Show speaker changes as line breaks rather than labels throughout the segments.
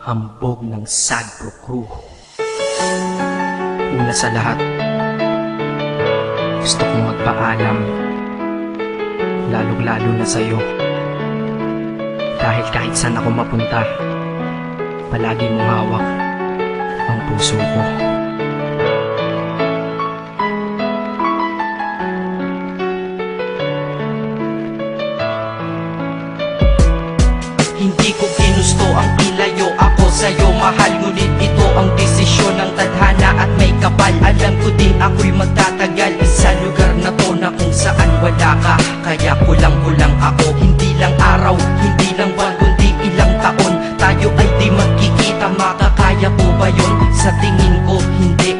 hambog ng Sagpro Crew. Una sa lahat, gusto kong magpaalam, lalong-lalo na sa'yo. Dahil kahit saan ako mapunta, palagi mong hawak ang puso ko.
Hindi ko ginusto ang ilayo ako sa'yo, mahal. Ngunit ito ang desisyon ng tadhana at may kapal. Alam ko din ako'y magtatagal sa lugar na to na kung saan wala ka. Kaya kulang-kulang ako, hindi lang araw, hindi lang buwan, kundi ilang taon. Tayo ay di magkikita, makakaya ko ba yun? Sa tingin ko hindi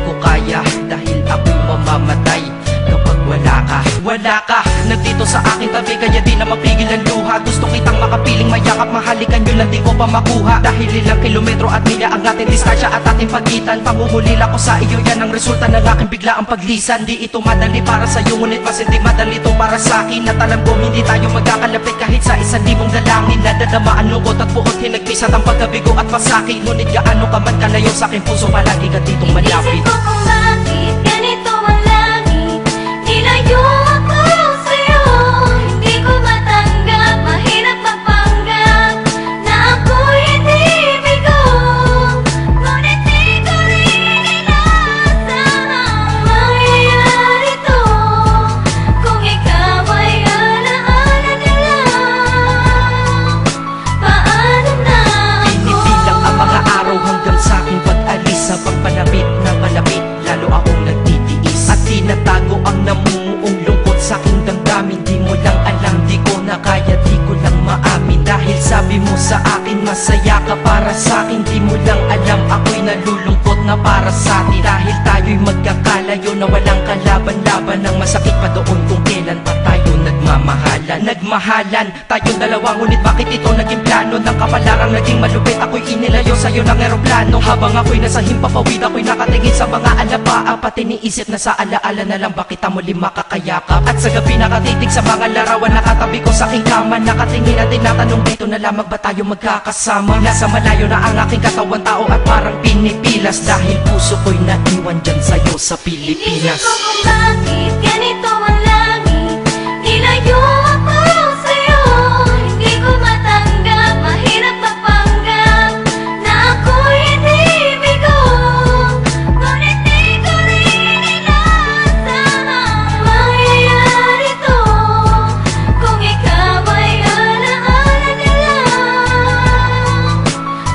ko kaya. Dahil ako'y mamamatay kapag wala ka. Wala ka, nandito sa aking tabi, kaya di na mapigil ang luha. Gusto kitang makapiling, mayakap, mahalikan yun lang di ko pa makuha. Dahil ilang kilometro at milya ang ating distansya at ating pagitan. Pangungulila ko sa iyo, yan ang resulta ng aking biglaang paglisan. Di ito madali para sa'yo, ngunit mas hindi madali ito para sa'kin. At alam ko hindi tayo magkakalapit kahit sa 1,000 dalangin. Nadadama ang lungkot at buot, hinagpisat ang pagkabigo at pasakit. Ngunit gaano ka man kalayo sa aking puso, palagi ka ditong malapit.
Inisip ko kung bakit ganito ang langit, nilayo ako sa'yo. Hindi ko matanggap, mahirap magpanggap na ako'y hindi bigo. Ngunit di ko rin inaasahang mangyayari to. Kung ikaw ay alaala na lang, paano na ako?
Pinipilang ang mga araw hanggang sa aking pag-alis. Sa pagpalapit na malapit, lalo akong nagtitiis. At tinatago ang namumuong lungkot sa aking damdamin. Di mo lang alam, di ko na kaya, di ko lang maamin. Dahil sabi mo sa akin, masaya ka para sa akin. Di mo lang alam, ako'y nalulungkot na para sa atin. Dahil tayo'y magkakalayo na walang kalaban-laban. Ang masakit pa doon kung kailan pa tayo nagmamahalan. Nagmahalan, tayong dalawa, ngunit bakit ito naging plano? Ng kapalarang naging malupit, ako'y inilayo sa'yo ng eroplano. Habang ako'y nasa himpapawid, ako'y nakatingin sa mga alapaa. Pati niisip na sa alaala na lang bakit muli makakayakap. At sa gabi nakatitig sa mga larawan, nakatabi ko sa aking kama. Nakatingin at tinatanong, dito na lamang ba tayo magkakasama? Nasa malayo na ang aking katawan, tao at parang pinipilas. Dahil puso ko'y naiwan dyan sa'yo sa Pilipinas.
Inisip ko kung bakit ganito ang langit, nilayo ako sa'yo. Hindi ko matanggap, mahirap magpanggap na ako'y hindi bigo. Ngunit di ko rin inaasahang mangyayari to. Kung ikaw ay alaala na lang,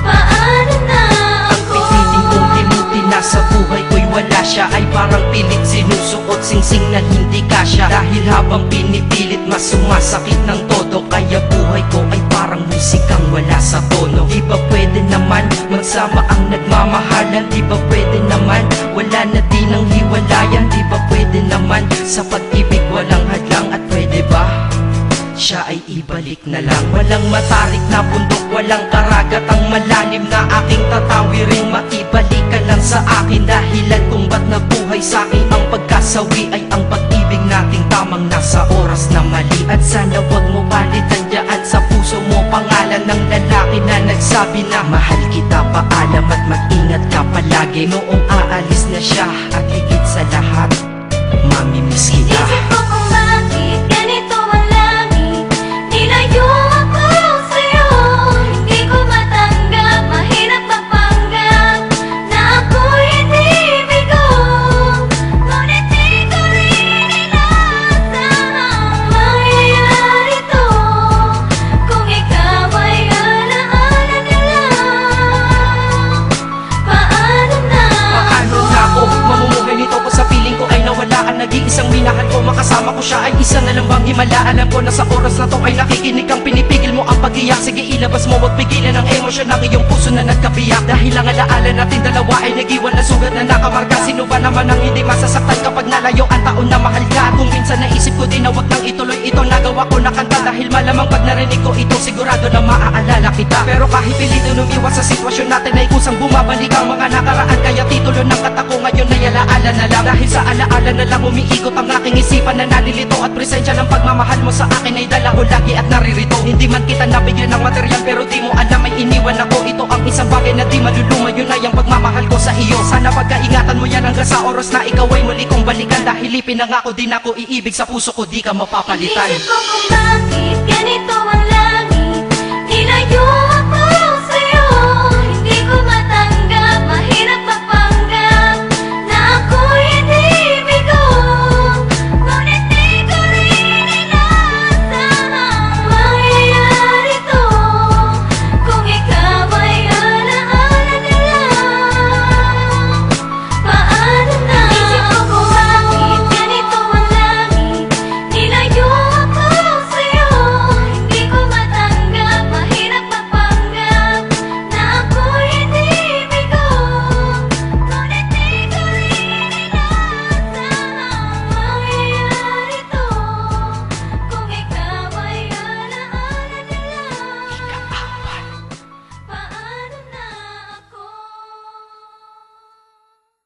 paano na
Ang
ako?
piniling kong limutin na sa buhay ko'y wala siya, ay parang pilit sinusuot, singsing na hindi kasya. Dahil habang pinipilit, mas sumasakit ng todo. Kaya buhay ko ay parang musikang wala sa tono. Di ba pwede naman magsama ang nagmamahalan? Di ba pwede naman wala na din ang hiwalayan? Di ba pwede naman sa pag-ibig walang hadlang? At pwede ba siya ay ibalik na lang? Walang matarik na bundok, walang karagat ang malalim na aking tatawirin. Maibalik ka lang sa akin, dahilan kung ba't nabuhay sa akin ang pagkasawi ay ang pag-ibig nating tamang nasa oras na mali. At sana wag mo palitan dyan sa puso mo pangalan ng lalaki na nagsabi na mahal kita, paalam at mag-ingat ka palagi. Noong aalis na siya at higit sa lahat, mamimiss kita.
Inisip ko kung bakit ganito ang langit, nilayo ako sa'yo. Hindi ko matanggap, mahirap magpanggap na ako'y hindi bigo. Ngunit di ko rin inaasahang mangyayari to. Kung ikaw ay alaala na lang, paano na
Paano na ako mamumuhay nito ko sa piling ko ay nawala ang nag-iisang minahal ko? Makasama ko siya ay isa na lang bang himala? Alam ko na sa oras na to ay nakikinig kang pinipigil mo ang pag-iyak. Sige ilabas mo, wag pigilan ang emosyon ng iyong puso na nagkabiyak. Dahil ang alaala natin dalawa ay nag-iwan na sugat na nakamarka. Sino ba naman ang hindi masasaktan kapag nalayo ang taon na mahal ka? Kung minsan naisip ko din na wag nang ituloy ito, nagawa ko na kanta. Dahil malamang pag narinig ko ito, sigurado na maaalala kita. Pero kahit pilitin umiwas sa sitwasyon natin ay kusang bumabalik ang mga nakaraan. Kaya Kaya titulo ng kata ko ngayon ay alaala na lang. Dahil sa alaala na lang umiikot ang aking isipan na nalilito. At presensya ng pagmamahal mo sa akin ay dala ko lagi at naririto. Hindi man kita nabigyan ng material pero di mo alam ay iniwan ako. Ito ang isang bagay na di maluluma, yun ay ang pagmamahal ko sa iyo. Sana pagkaingatan mo yan hanggang sa oras na ikaw ay muli kong balikan. Dahil ipinangako din ako iibig sa puso ko, di ka mapapalitan.
Inisip ko kung bakit ganito ang langit. Nilayo